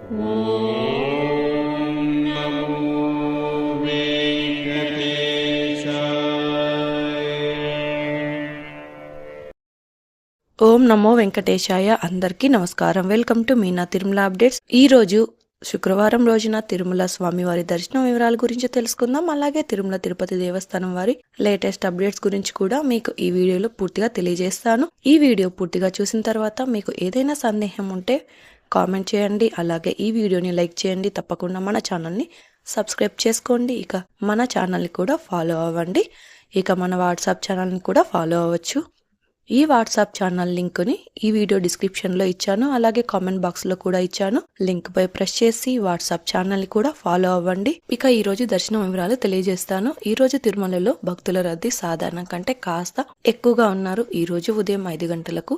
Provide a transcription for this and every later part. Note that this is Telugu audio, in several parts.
ఓం నమో వెంకటేశాయ. అందరికీ నమస్కారం. Welcome to Meena Tirumala updates. ఈ రోజు శుక్రవారం రోజున తిరుమల స్వామివారి దర్శనం వివరాల గురించి తెలుసుకుందాం. అలాగే తిరుమల తిరుపతి దేవస్థానం వారి లేటెస్ట్ అప్డేట్స్ గురించి కూడా మీకు ఈ వీడియోలో పూర్తిగా తెలియజేస్తాను. ఈ వీడియో పూర్తిగా చూసిన తర్వాత మీకు ఏదైనా సందేహం ఉంటే కామెంట్ చేయండి. అలాగే ఈ వీడియోని లైక్ చేయండి. తప్పకుండా మన ఛానల్ని సబ్స్క్రైబ్ చేసుకోండి. ఇక మన ఛానల్ని కూడా ఫాలో అవ్వండి. ఇక మన వాట్సాప్ ఛానల్ని కూడా ఫాలో అవ్వచ్చు. ఈ వాట్సాప్ ఛానల్ లింక్ని ఈ వీడియో డిస్క్రిప్షన్లో ఇచ్చాను. అలాగే కామెంట్ బాక్స్లో కూడా ఇచ్చాను. లింక్ పై ప్రెస్ చేసి వాట్సాప్ ఛానల్ని కూడా ఫాలో అవ్వండి. ఇక ఈ రోజు దర్శనం వివరాలు తెలియజేస్తాను. ఈ రోజు తిరుమలలో భక్తుల రద్దీ సాధారణం కంటే కాస్త ఎక్కువగా ఉన్నారు. ఈ రోజు ఉదయం 5 గంటలకు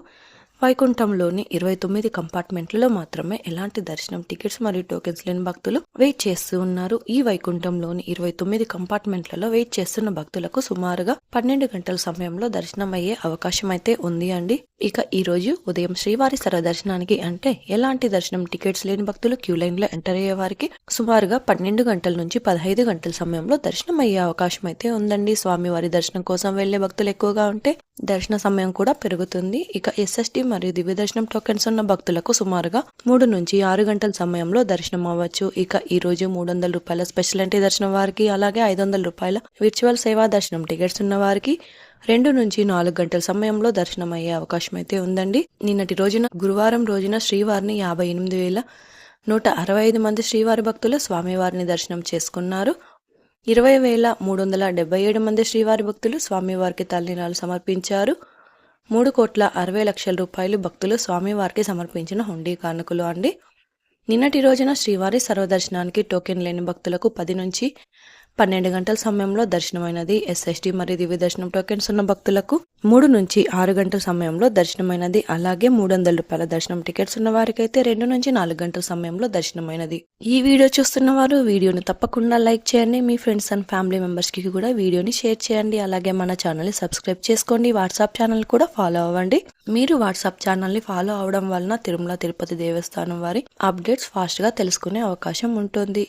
వైకుంఠంలోని 29 కంపార్ట్మెంట్లలో మాత్రమే ఎలాంటి దర్శనం టికెట్స్ మరియు టోకెన్స్ లేని భక్తులు వెయిట్ చేస్తూ ఉన్నారు. ఈ వైకుంఠంలోని 29 కంపార్ట్మెంట్లలో వెయిట్ చేస్తున్న భక్తులకు సుమారుగా 12 గంటల సమయంలో దర్శనం అయ్యే అవకాశం అయితే ఉంది అండి. ఇక ఈ రోజు ఉదయం శ్రీవారి సర్వదర్శనానికి అంటే ఎలాంటి దర్శనం టికెట్స్ లేని భక్తులు క్యూ లైన్ లో ఎంటర్ అయ్యే వారికి సుమారుగా 12 గంటల నుంచి 15 గంటల సమయంలో దర్శనం అయ్యే అవకాశం అయితే ఉందండి. స్వామివారి దర్శనం కోసం వెళ్లే భక్తులు ఎక్కువగా ఉంటే దర్శన సమయం కూడా పెరుగుతుంది. ఇక ఎస్ఎస్టీ మరియు దివ్య దర్శనం టోకెన్స్ ఉన్న భక్తులకు సుమారుగా 3 నుంచి 6 గంటల సమయంలో దర్శనం అవ్వచ్చు. ఇక ఈ రోజు 300 రూపాయల స్పెషల్ ఎంట్రీ దర్శనం వారికి, అలాగే 500 రూపాయల విర్చువల్ సేవా దర్శనం టికెట్స్ ఉన్న వారికి 2 నుంచి 4 గంటల సమయంలో దర్శనం అయ్యే అవకాశం అయితే ఉందండి. నిన్నటి రోజున గురువారం రోజున శ్రీవారిని 58,165 మంది శ్రీవారి భక్తులు స్వామివారిని దర్శనం చేసుకున్నారు. 20,377 మంది శ్రీవారి భక్తులు స్వామివారికి తలనీలాలు సమర్పించారు. 3,60,00,000 రూపాయలు భక్తులు స్వామివారికి సమర్పించిన హుండీ కానుకలు అండి. నిన్నటి రోజున శ్రీవారి సర్వదర్శనానికి టోకెన్ లేని భక్తులకు 10 నుంచి 12 గంటల సమయంలో దర్శనమైనది. ఎస్ఎస్టీ మరియు దివ్య దర్శనం టోకెన్స్ ఉన్న భక్తులకు 3 నుంచి 6 గంటల సమయంలో దర్శనమైనది. అలాగే 300 రూపాయల దర్శనం టికెట్స్ ఉన్న వారికైతే 2 నుంచి 4 గంటల సమయంలో దర్శనమైనది. ఈ వీడియో చూస్తున్న వారు వీడియోని తప్పకుండా లైక్ చేయండి. మీ ఫ్రెండ్స్ అండ్ ఫ్యామిలీ మెంబర్స్ కి కూడా వీడియోని షేర్ చేయండి. అలాగే మన ఛానల్ని సబ్స్క్రైబ్ చేసుకోండి. వాట్సాప్ ఛానల్ కూడా ఫాలో అవ్వండి. మీరు వాట్సాప్ ఛానల్ని ఫాలో అవడం వలన తిరుమల తిరుపతి దేవస్థానం వారి అప్డేట్స్ ఫాస్ట్ గా తెలుసుకునే అవకాశం ఉంటుంది.